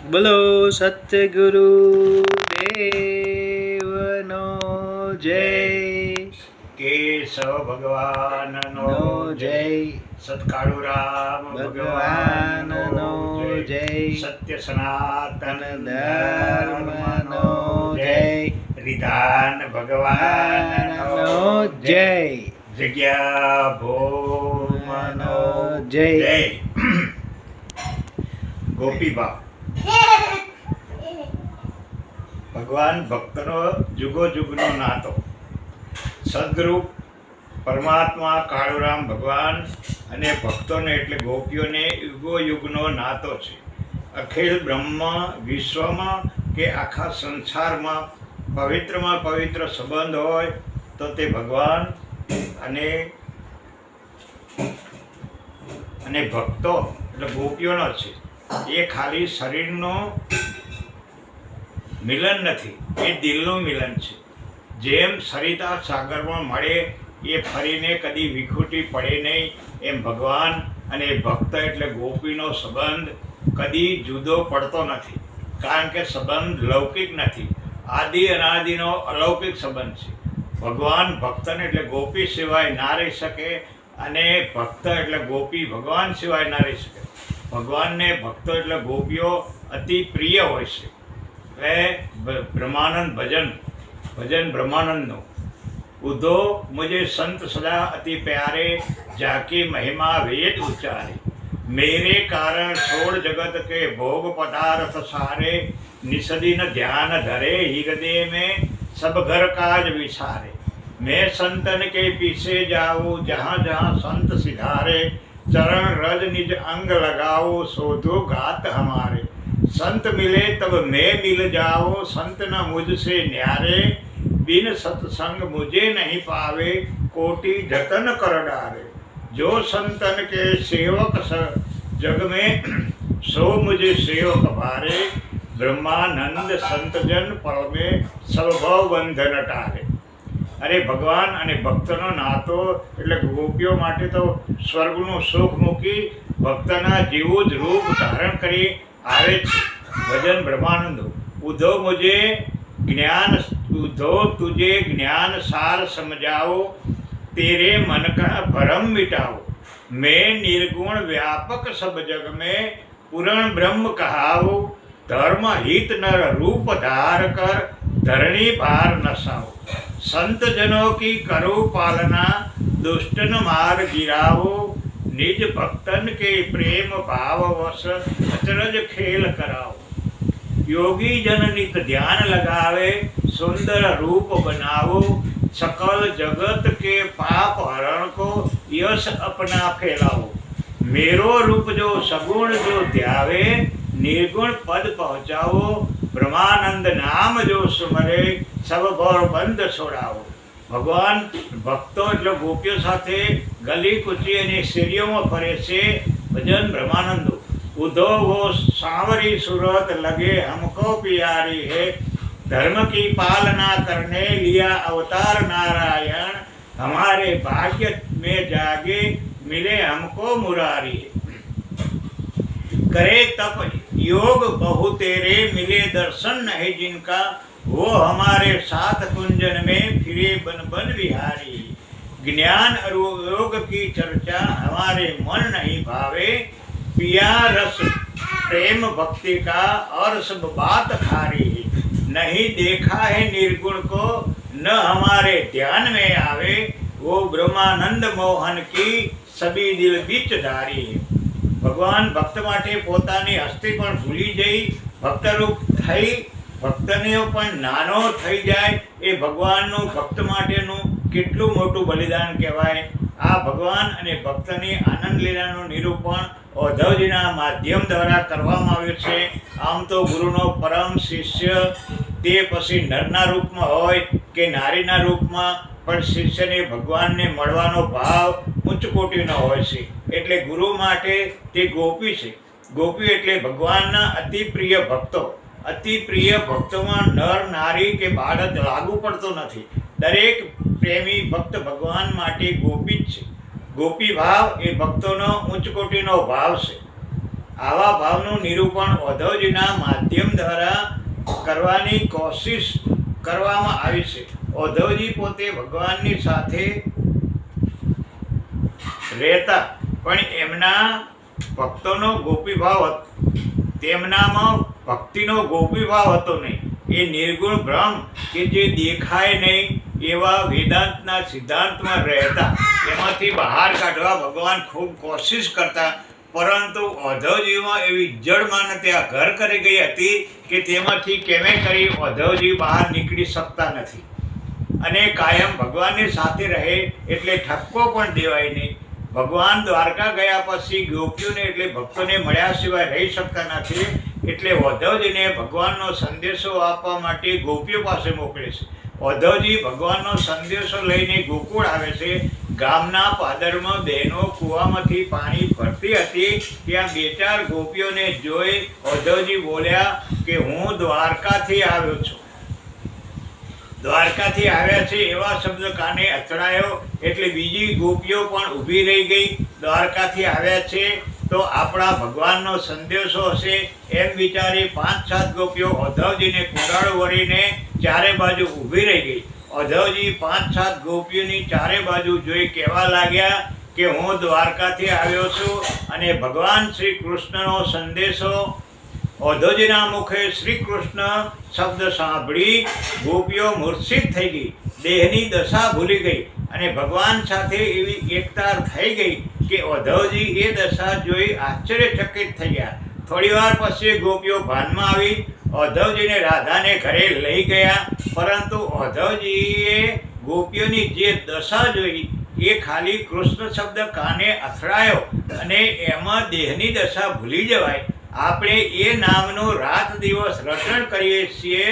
બોલો સત્યગુરુ દેવનો જય. કેશવ ભગવાનનો જય. સત્કાળુરામ ભગવાનનો જય. સત્ય સનાતન ધર્મનો જય. વિધાન ભગવાનનો જય. જગ્યા ભોમનો જય. ગોપી ભાવ. ભગવાન ભક્તનો જુગો જુગનો નાતો. સદગુરુ પરમાત્મા કાળુરામ ભગવાન અને ભક્તોને એટલે ગોપીઓને યુગો યુગનો નાતો છે. અખિલ બ્રહ્મ વિશ્વમાં કે આખા સંસારમાં પવિત્રમાં પવિત્ર સંબંધ હોય તો તે ભગવાન અને ભક્તો એટલે ગોપીઓનો છે. એ ખાલી શરીરનું મિલન નથી, એ દિલનું મિલન છે. જેમ સરિતા સાગરમાં મળે એ ફરીને કદી વિખૂટી પડે નહીં, એમ ભગવાન અને ભક્ત એટલે ગોપીનો સંબંધ કદી જુદો પડતો નથી. કારણ કે સંબંધ લૌકિક નથી, આદિ અનાદિનો અલૌકિક સંબંધ છે. ભગવાન ભક્તને એટલે ગોપી સિવાય ના રહી શકે અને ભક્ત એટલે ગોપી ભગવાન સિવાય ના રહી શકે. ભગવાનને ભક્તો એટલે ગોપીઓ અતિ પ્રિય હોય છે. એટલે બ્રહ્માનંદ ભજન બ્રહ્માનંદનું ઉધો મુझे संत सदा अति प्यारे जाकी महिमा वेद उच्चारे मेरे कारण छोड़ जगत के भोग पदार्थ सारे निसदीन ध्यान धरे हृदय में सब घर काज विसारे मैं संतन के पीछे जाऊँ जहाँ जहाँ संत सिधारे चरण रज निज अंग लगाओ शोधो घात हमारे संत मिले तब मैं मिल जाओ संत न मुझसे न्यारे बिन सत्संग मुझे नहीं पावे कोटि जतन कर डारे जो संतन के सेवक जग में सो मुझे सेवक भारे ब्रह्मानंद संतजन पल में स्वभाव बंधन टारे. अरे भगवान અને ભક્તનો નાતો એટલે ગોપીઓ માટે તો સ્વર્ગનું સુખ મૂકી ભક્તના જેવું જ રૂપ ધારણ કરી આવે છે. ભજન બ્રહ્માનંદ ઉધો तुझे ज्ञान सार समझाओ तेरे मन का भरम मिटाओ मैं निर्गुण व्यापक सब जग में पूर्ण ब्रह्म कहाओ धर्म हित नर रूप धार कर धरणी भार नसाओ संत जनों की करो पालना दुष्टन मार गिराओ निज भक्तन के प्रेम भाव वश अचरज खेल कराओ योगी जन नित ध्यान लगावे सुंदर रूप बनाओ सकल जगत के पाप हरण को यश अपना फैलाओ मेरो रूप जो सगुण जो ध्यावे निर्गुण पद पहुँचाओ ब्रह्मानंद नाम जो सुमरे सब भव बंध छोड़ाओ. ભગવાન ભક્તો એટલે ગોપીઓ સાથે ગલી કૂચી અને શેરીઓમાં ફરે છે. ભજન બ્રહ્માનંદ उधो वो सांवरी सूरत लगे हमको प्यारी है धर्म की पालना करने लिया अवतार नारायण हमारे भाग्य में जागे मिले हमको मुरारी करे तप योग बहु तेरे मिले दर्शन नहीं जिनका वो हमारे साथ कुंजन में फिरे बन बन विहारी ज्ञान और योग की चर्चा हमारे मन नहीं भावे पिया रस प्रेम भक्ति का और सब बात खारी नहीं देखा है निर्गुण को न हमारे ध्यान में आवे वो ब्रह्मानंद मोहन की सभी दिल बीच धारी. भगवान भक्त माटे पोतानी हस्ती पण भूली जई भक्तरूप થઈ ભક્તને પણ નાનો થઈ જાય એ ભગવાનનું ભક્ત માટેનું કેટલું મોટું બલિદાન કહેવાય. આ ભગવાન અને ભક્તની આનંદ લીલાનું નિરૂપણ ઓધવજીના માધ્યમ દ્વારા કરવામાં આવ્યું છે. આમ તો ગુરુનો પરમ શિષ્ય તે પછી નરના રૂપમાં હોય કે નારીના રૂપમાં પણ શિષ્યને ભગવાનને મળવાનો ભાવ ઉચ્ચ કોટીનો હોય છે. એટલે ગુરુ માટે તે ગોપી છે. ગોપી એટલે ભગવાનના અતિ પ્રિય ભક્તો. અતિ પ્રિય ભક્તોમાં નર નારી કે બાળક લાગુ પડતો નથી. દરેક પ્રેમી ભક્ત ભગવાન માટે ગોપી જ છે. ગોપી ભાવ એ ભક્તોનો ઉચ્ચ કોટીનો ભાવ છે. આવા ભાવનું નિરૂપણ ઓધવજીના માધ્યમ દ્વારા કરવાની કોશિશ કરવામાં આવી છે. ઓધવજી પોતે ભગવાનની સાથે રહેતા પણ એમના ભક્તોનો ગોપીભાવ તેમનામાં ભક્તિનો ગોપીભાવ હતો નહીં. એ નિર્ગુણ બ્રહ્મ કે જે દેખાય નહીં એવા વેદાંતના સિદ્ધાંતમાં રહેતા, એમાંથી બહાર કાઢવા ભગવાન ખૂબ કોશિશ કરતા, પરંતુ ઓધવજીમાં એવી જળ માન્યતા ઘર કરી ગઈ હતી કે તેમાંથી કેમે કરી ઓધવજી બહાર નીકળી શકતા નથી. અને કાયમ ભગવાનની સાથે રહે એટલે ઠપકો પણ દેવાય નહીં. ભગવાન દ્વારકા ગયા પછી ગોપીઓને એટલે ભક્તોને મળ્યા સિવાય રહી શકતા નથી. એટલે ઓધવજીને ભગવાનનો સંદેશો આપવા માટે ગોપીઓ પાસે મોકલે છે. ઓધવજી ભગવાનનો સંદેશો લઈને ગોકુળ આવે છે. ગામના પાદરમાં બહેનો કૂવામાંથી પાણી ભરતી હતી. ત્યાં 2-4 ગોપીઓને જોઈ ઓધવજી બોલ્યા કે હું દ્વારકાથી આવ્યો છું. દ્વારકાથી આવ્યા છે એવા શબ્દ કાને અથડાયો એટલે બીજી ગોપીઓ પણ ઊભી રહી ગઈ. દ્વારકાથી આવ્યા છે તો આપણા ભગવાનનો સંદેશો હશે એમ વિચારી 5-7 ગોપીઓ ઓધવજીને કુંડાળો વળીને ચારે બાજુ ઊભી રહી ગઈ. ઓધવજી 5-7 ગોપીઓની ચારે બાજુ જોઈ કહેવા લાગ્યા કે હું દ્વારકાથી આવ્યો છું અને ભગવાન શ્રી કૃષ્ણનો સંદેશો. ઓધવજીના મુખે શ્રી કૃષ્ણ શબ્દ સાંભળી ગોપીઓ મૂર્છિત થઈ ગઈ, દેહની દશા ભૂલી ગઈ અને ભગવાન સાથે એવી એકતાર થઈ ગઈ કે ઓધવજી એ દશા જોઈ આશ્ચર્યચકિત થઈ ગયા. થોડી વાર પછી ગોપીઓ ભાનમાં આવી ઓધવજીને રાધાને ઘરે લઈ ગયા, પરંતુ ઓધવજીએ ગોપીઓની જે દશા જોઈ એ ખાલી કૃષ્ણ શબ્દ કાને અથડાયો અને એમાં દેહની દશા ભૂલી જવાય. આપણે એ નામનું રાત દિવસ રટણ કરીએ છીએ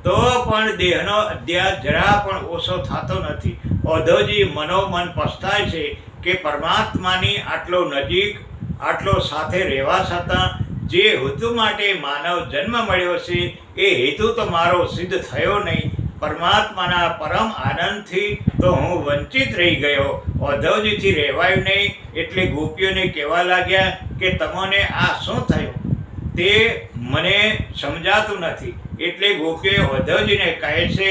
તો પણ દેહનો અધ્યાસ જરા પણ ઓછો થતો નથી. ઓધવજી મનોમન પસ્તાય છે કે પરમાત્માની આટલો નજીક આટલો સાથે રહેવા છતાં જે હેતુ માટે માનવ જન્મ મળ્યો છે એ હેતુ તો મારો સિદ્ધ થયો નહીં. પરમાત્માના પરમ આનંદથી તો હું વંચિત રહી ગયો. ઓધવજીથી રહેવાયું નહીં. એટલે ગોપીઓને કહેવા લાગ્યા કે તમને આ શું થયું તે મને સમજાતું નથી. એટલે ગોપીઓ ઓધવજીને કહે છે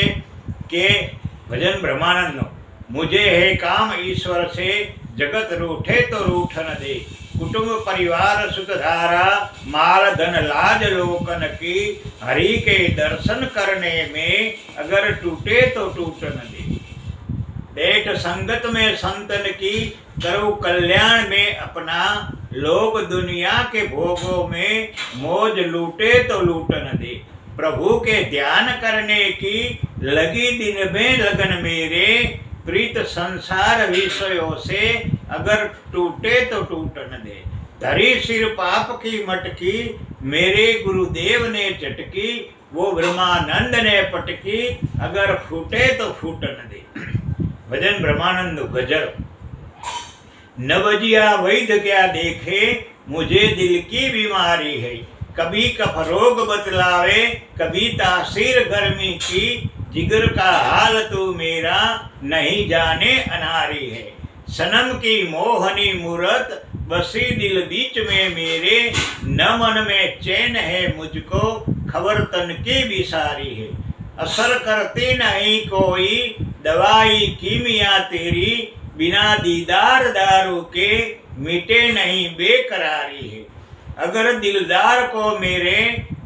કે ભજન બ્રહ્માનંદનો મુझे હે કામ ઈશ્વર છે જગત રૂઠે તો રૂઠ ન દે. कुटुंब परिवार सुख धारा माल धन लाज लोकन की हरि के दर्शन करने में अगर टूटे तो टूट न दे. बैठ संगत में संतन की करो कल्याण में अपना लोग दुनिया के भोगों में मौज लूटे तो लूट न दे. प्रभु के ध्यान करने की लगी दिन में लगन मेरे प्रीत संसार विषयों से अगर टूटे तो टूट न दे. धरी सिर पाप की मटकी मेरे गुरुदेव ने चटकी वो ब्रह्मानंद ने पटकी अगर फूटे तो फूट न दे. भजन ब्रह्मानंद गजल. न बजिया वैद्य क्या देखे मुझे दिल की बीमारी है. कभी कफ रोग बतलावे कभी तासीर गर्मी की. जिगर का हाल तू मेरा नहीं जाने अनारी है. सनम की मोहनी मूरत बसी दिल बीच में मेरे. न मन में चैन है मुझको खबर तन की भी सारी है. असर करती नहीं कोई दवाई कीमिया तेरी. बिना दीदार दारू के मिटे नहीं बेकरारी है. अगर दिलदार को मेरे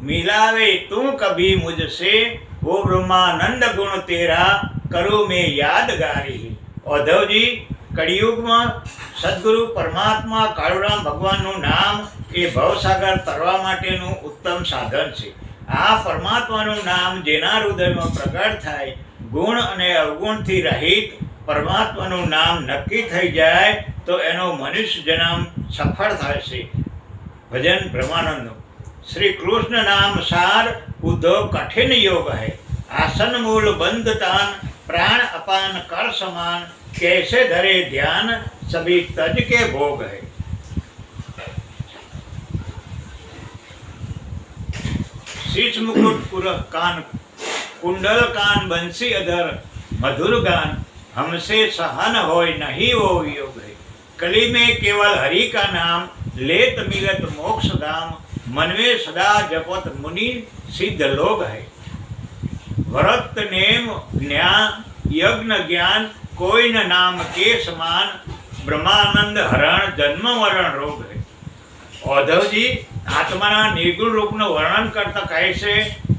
मिलावे तू कभी मुझसे वो ब्रह्मानंद गुण तेरा करूँ मैं यादगारी है. ઓધવજી કળિયુગમાં સદગુરુ પરમાત્મા કાળુરામ ભગવાનનું નામ એ ભવસાગર તરવા માટેનું ઉત્તમ સાધન છે. આ પરમાત્માનું નામ જેના હૃદયમાં પ્રગટ થાય, ગુણ અને અવગુણથી રહિત પરમાત્માનું નામ નક્કી થઈ જાય તો એનો મનુષ્ય જન્મ સફળ થાય છે. ભજન બ્રહ્માનંદ. श्री कृष्ण नाम सार उद्धव कठिन योग है. आसन मूल बंद तान प्राण अपान कर समान. कैसे धरे ध्यान सभी तज के भोग है. शीश मुकुट पुर कान कुंडल कान बंसी अधर मधुर गान. हमसे सहन होय नहीं वो योग है. कली में केवल हरि का नाम लेत मिलत मोक्ष धाम मन में सदा जपत मुनि सिद्ध लोग है। व्रत नेम ज्ञान यज्ञ ज्ञान कोई न नाम के समान ब्रह्मानंद हरण जन्म मरण रोग है। औधવજી આત્માના નિર્ગુણ રૂપનું વર્ણન કરતા કહે છે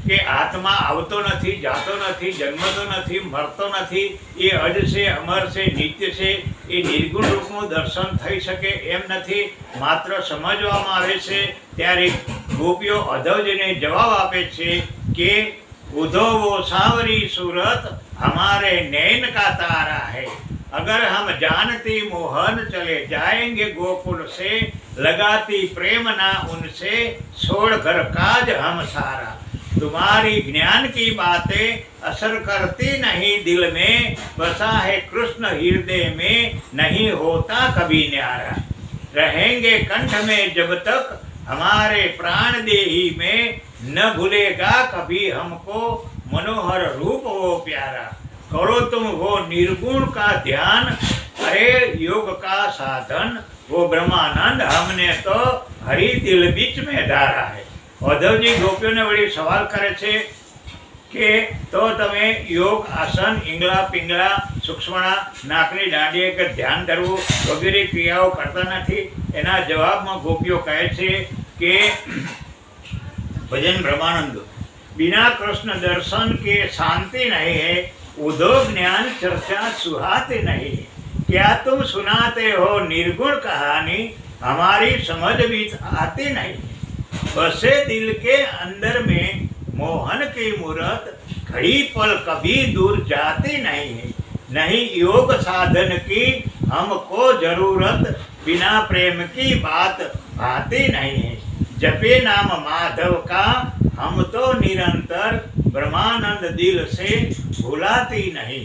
કે આત્મા આવતો નથી, જાતો નથી, જન્મતો નથી, મરતો નથી, એ અજ છે, અમર છે, નિત્ય છે। એ નિર્ગુણ રૂપનું દર્શન થઈ શકે એમ નથી, માત્ર સમજવામાં આવે છે। ત્યારે ગોપીઓ औधवજીને જવાબ આપે છે કે उधो वो सांवरी सूरत हमारे नैन का तारा है। अगर हम जानती मोहन चले जाएंगे गोकुल से, लगाती प्रेम ना उनसे छोड़ कर काज हम सारा। तुम्हारी ज्ञान की बातें असर करती नहीं दिल में, बसा है कृष्ण हृदय में नहीं होता कभी न्यारा। रहेंगे कंठ में जब तक हमारे प्राण देही में, न भूलेगा कभी हमको मनोहर रूप वो प्यारा। करो तुम वो निर्गुण का ध्यान, अरे योग का साधन वो ब्रह्मानंद हमने तो हरि दिल बीच में धारा है। औधवજી ગોપીઓને વળી સવાલ કરે છે કે તો તમે યોગ આસન ઈંગળા પિંગળા સુક્ષ્મણા નાકની દાંડીએ કે ધ્યાન ધરવું વગેરે ક્રિયાઓ કરતા નથી। એના જવાબમાં ગોપીઓ કહે છે કે भजन ब्रह्मानंद बिना कृष्ण दर्शन के शांति नहीं है, उधो ज्ञान चर्चा सुहाते नहीं है। क्या तुम सुनाते हो निर्गुण कहानी, हमारी समझ भी आती नहीं है। बसे दिल के अंदर में मोहन की मूरत, घड़ी पल कभी दूर जाती नहीं है। नहीं योग साधन की हमको जरूरत, बिना प्रेम की बात भाती नहीं है। जपे नाम माधव का हम तो निरंतर, ब्रह्मानंद दिल से भूलाती नहीं।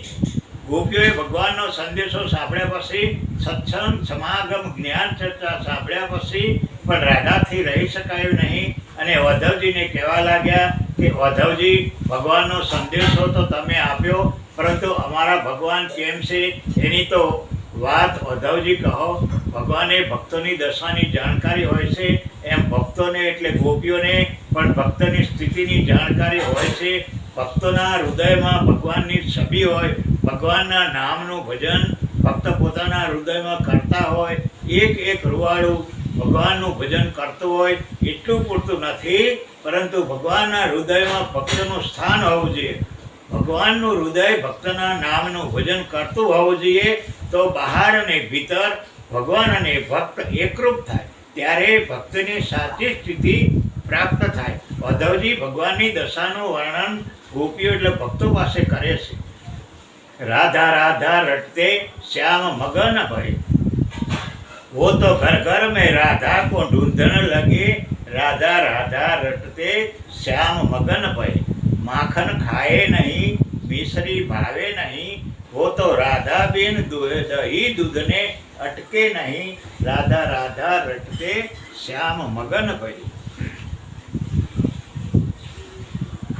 ગોપીઓએ ભગવાનનો સંદેશો સાંભળ્યા પછી, સત્સંગ સમાગમ જ્ઞાન ચર્ચા સાંભળ્યા પછી પણ રાધાથી રહી શકાયું નહીં અને औधवજીને કહેવા લાગ્યા કે औधवજી ભગવાનનો સંદેશો તો તમે આપ્યો, પરંતુ અમારા ભગવાન કેમ છે એની તો વાત औधवજી કહો। ભગવાને ભક્તોની દશાની જાણકારી હોય છે, એમ ભક્તોને એટલે ગોપીઓને પણ ભક્તની સ્થિતિની જાણકારી હોય છે। ભક્તોના હૃદયમાં ભગવાનની છબી હોય, ભગવાનના નામનું ભજન ભક્ત પોતાના હૃદયમાં કરતા હોય, એક એક રૂવાળું ભગવાનનું ભજન કરતું હોય એટલું પૂરતું નથી, પરંતુ ભગવાનના હૃદયમાં ભક્તનું સ્થાન હોવું જોઈએ। ભગવાનનું હૃદય ભક્તના નામનું ભજન કરતું હોવું જોઈએ, તો બહાર અને ભીતર ભગવાન અને ભક્ત એકરૂપ થાય, ત્યારે ભક્તની સાચી સ્થિતિ પ્રાપ્ત થાય। औधवજી ભગવાનની દશાનું વર્ણન ગોપીઓ એટલે ભક્તો પાસે કરે છે। राधा राधा रटते श्याम मगन भय, वो तो घर घर में राधा को ढूंढने लगे। राधा राधा रटते श्याम मगन भय, माखन खाए नहीं मिश्री भावे नहीं, वो तो राधा बिन दही दूध ने अटके नहीं। राधा राधा रटते श्याम मगन भय।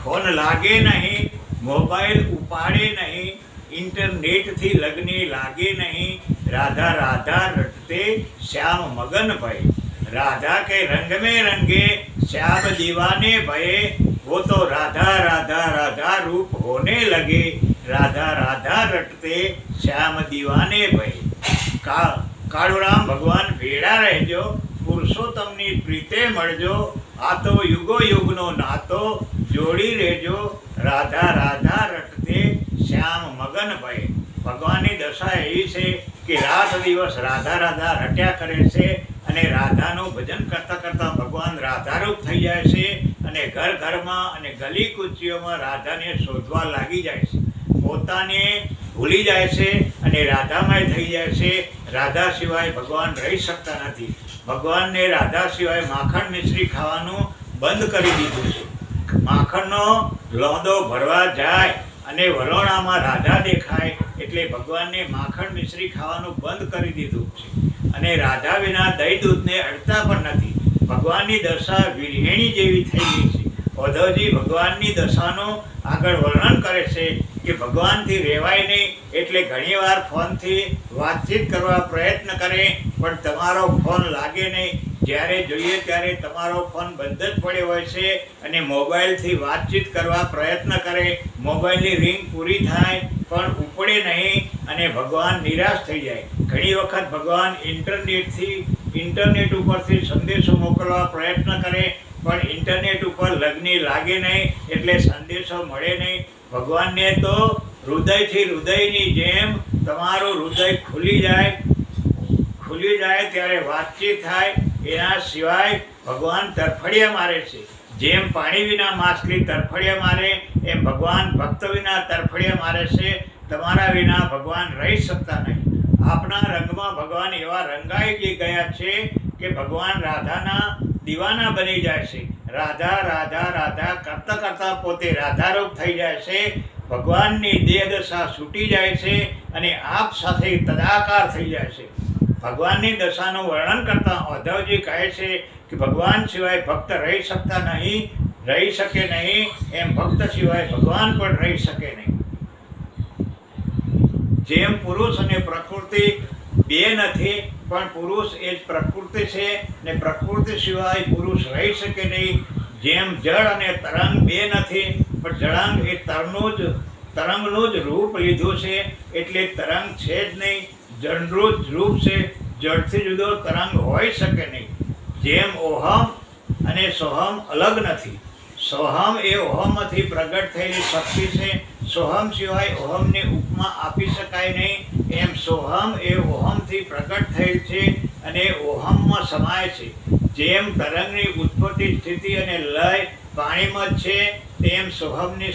फोन लागे नहीं, मोबाइल उपाड़े नहीं, इंटरनेट थी लगने लागे नहीं। राधा राधा रटते श्याम मगन भय, राधा के रंग में रंगे श्याम दीवाने भये, वो तो राधा राधा राधा रूप होने लगे। राधा राधा रटते श्याम दीवाने भये। काळुराम भगवान भेड़ा रहजो, पुरुषोत्तमनी प्रीते मळजो, आ तो युगो युगनो नातो जोड़ी રહેજો। રાધા રાધા રટતે શ્યામ મગન ભય। ભગવાનની દશા એવી છે કે રાત દિવસ રાધા રાધા રટ્યા કરે છે અને રાધાનું ભજન કરતાં કરતાં ભગવાન રાધારૂપ થઈ જાય છે અને ઘર ઘરમાં અને ગલી કુચીઓમાં રાધાને શોધવા લાગી જાય છે, પોતાને ભૂલી જાય છે અને રાધામય થઈ જાય છે। રાધા સિવાય ભગવાન રહી શકતા નથી। ભગવાનને રાધા સિવાય માખણ મિશ્રી ખાવાનું બંધ કરી દીધું છે। માખણનો લોંદો ભરવા જાય અને વલોણામાં રાધા દેખાય એટલે ભગવાનને માખણ મિશ્રી ખાવાનું બંધ કરી દીધું છે અને રાધા વિના દહીં દૂધને અડતા પણ નથી। ભગવાનની દશા વિરહેણી જેવી થઈ ગઈ છે। औधवજી ભગવાનની દશાનું આગળ વર્ણન કરે છે કે ભગવાનથી રહેવાય નહીં એટલે ઘણીવાર ફોનથી વાતચીત કરવા પ્રયત્ન કરે પણ તમારો ફોન લાગે નહીં। જ્યારે જોઈએ ત્યારે તમારો ફોન બંધ જ પડ્યો હોય છે અને મોબાઈલથી વાતચીત કરવા પ્રયત્ન કરે, મોબાઈલની રિંગ પૂરી થાય પણ ઉપડે નહીં અને ભગવાન નિરાશ થઈ જાય. ઘણી વખત ભગવાન ઇન્ટરનેટ ઉપરથી સંદેશો મોકલવા પ્રયત્ન કરે પણ ઇન્ટરનેટ ઉપર લગ્ન લાગે નહીં એટલે સંદેશો મળે નહીં. ભગવાનને તો હૃદયથી હૃદયની જેમ તમારું હૃદય ખુલી જાય ત્યારે વાતચીત થાય. એના સિવાય ભગવાન તરફડિયા મારે છે. જેમ પાણી વિના માછલી તરફડિયા મારે એમ ભગવાન ભક્ત વિના તરફડિયા મારે છે. તમારા વિના ભગવાન રહી શકતા નહીં. આપણા રંગમાં ભગવાન એવા રંગાઈ ગયા છે કે ભગવાન રાધાના દીવાના બની જાય છે. રાધા રાધા રાધા કરતા કરતા પોતે રાધારૂપ થઈ જાય છે. ભગવાનની દેહ દશા છૂટી જાય છે અને આપ સાથે તદાકાર થઈ જાય છે. ભગવાનની દશાનું વર્ણન કરતા ઉદ્ધવજી કહે છે કે ભગવાન સિવાય ભક્ત રહી શકે નહીં એમ ભક્ત સિવાય ભગવાન પણ રહી શકે નહીં. જેમ પુરુષ અને પ્રકૃતિ બે નથી પણ પુરુષ એ જ પ્રકૃતિ છે ને પ્રકૃતિ સિવાય પુરુષ રહી શકે નહીં. જેમ જળ અને તરંગ બે નથી પણ જળાંગ એ તરંગનું જ રૂપ લીધું છે એટલે તરંગ છે જ નહીં. જળનું જ રૂપ છે, જળથી જુદો તરંગ હોઈ શકે નહીં. જેમ ઓહમ અને સોહમ અલગ નથી. સોહમ એ ઓહમમાંથી પ્રગટ થયેલી શક્તિ છે. સોહમ સિવાય ઓહમની ઉપમા આપી શકાય નહીં. એમ સોહમ એ ઓહમથી પ્રગટ થયેલ છે અને ઓહમમાં સમાય છે. જેમ તરંગની ઉત્પત્તિ, સ્થિતિ અને લય પાણીમાં જ છે તેમ સોહમની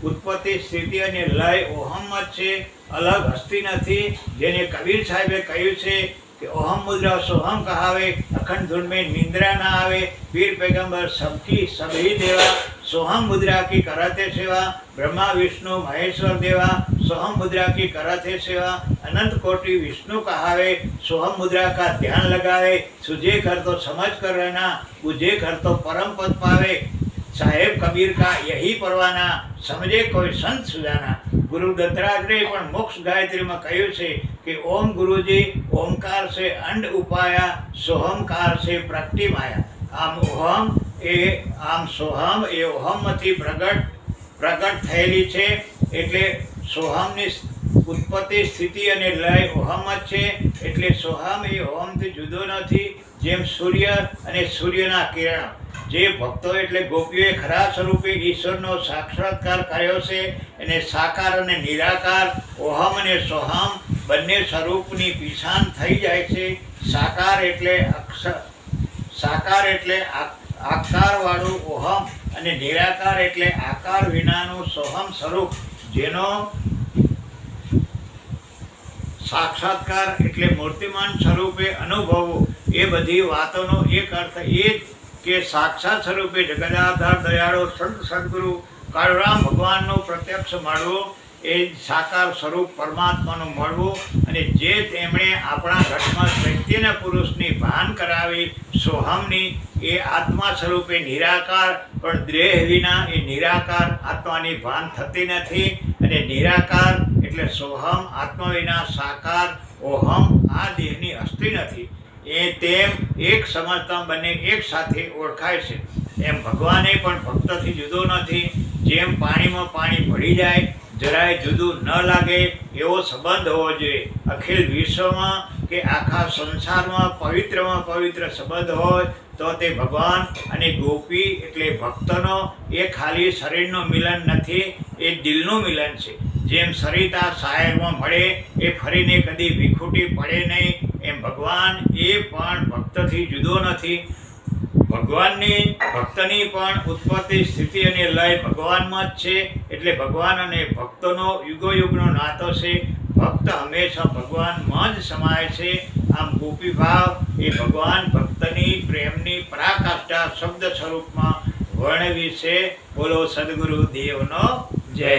ઉત્પત્તિ, સ્થિતિ અને લય ઓહમમાં જ છે, અલગ હસ્તી નથી. જેને કબીર સાહેબે કહ્યું છે કે ઓહમ મુદ્રા સોહમ કહાવે, અખંડ ધૂન में निंद्रा ना आवे, पीर पैगंबर सबकी सभी देवा, सोहम मुद्रा की करते सेवा, ब्रह्मा विष्णु महेश्वर देवा, सोहम मुद्रा की करते सेवा, अनंत कोटि विष्णु कहावे, सोहम मुद्रा का ध्यान लगावे, सुझे कर तो समझ कर रहना, बुझे कर तो परम पद पावे. साहेब कबीर का यही परवाना, समझे कोई संत सुजाना. गुरु दत्तात्रेय પણ મોક્ષ ગાયત્રીમાં કહ્યું છે કે ઓમ ગુરુજી ઓમકાર से अंड उपाया, सोहमकार से प्रकटी माया. આમ સોહમ એ ઓહમમાંથી પ્રગટ થયેલી છે એટલે સોહમની ઉત્પત્તિ, સ્થિતિ અને લય ઓહમ જ છે એટલે સોહમ એ ઓહમથી જુદો નથી. જેમ સૂર્ય અને સૂર્યના કિરણ, જે ભક્તો એટલે ગોપીઓએ ખરા સ્વરૂપે ઈશ્વરનો સાક્ષાત્કાર કર્યો છે એને સાકાર અને નિરાકાર, ઓહમ અને સોહમ બંને સ્વરૂપની પીછાણ થઈ જાય છે. સાકાર એટલે આકારવાળું ઓહમ અને નિરાકાર એટલે આકાર વિનાનું સોહમ સ્વરૂપ, જેનો સાક્ષાત્કાર એટલે મૂર્તિમાન સ્વરૂપે અનુભવવું. એ બધી વાતોનો એક અર્થ એ જ કે સાક્ષાત સ્વરૂપે જગદાધાર દયાળુ સંત સદગુરુ કાળુરામ ભગવાનનું પ્રત્યક્ષ મળવું, એ સાકાર સ્વરૂપ પરમાત્માનું મળવું અને જે તેમણે આપણા ઘટમાં ચૈતન્ય પુરુષની ભાન કરાવી સોહમની, એ આત્મા સ્વરૂપે નિરાકાર, પણ દેહ વિના એ નિરાકાર આત્માની ભાન થતી નથી. અને નિરાકાર એટલે સોહમ, આત્મા વિના સાકાર, ઓહમ આ દેહની અસ્થિ નથી. એ તેમ એક સમજતા બંને એક સાથે ઓળખાય છે. એમ ભગવાને પણ ભક્તથી જુદો નથી. જેમ પાણીમાં પાણી ભળી જાય, જરાય જુદું ન લાગે એવો સંબંધ હોવો જોઈએ. અખિલ વિશ્વમાં કે આખા સંસારમાં પવિત્રમાં પવિત્ર સંબંધ હોય તો તે ભગવાન અને ગોપી એટલે ભક્તનો એ ખાલી શરીરનું મિલન નથી, એ દિલનું મિલન છે. જેમ સરિતા સાયરમાં મળે એ ફરીને કદી વિખૂટી પડે નહીં, એમ ભગવાન એ પણ ભક્તથી જુદો નથી. ભક્તની પણ ઉત્પત્તિ, સ્થિતિ અને લય ભગવાનમાં જ છે એટલે ભગવાન અને ભક્તનો યુગોયુગનો નાતો છે. ભક્ત હંમેશા ભગવાનમાં જ સમાય છે. આમ ગોપી ભાવ એ ભગવાન ભક્તની પ્રેમની પરાકાષ્ઠા શબ્દ સ્વરૂપમાં વર્ણવી છે. બોલો સદગુરુ દેવનો જય.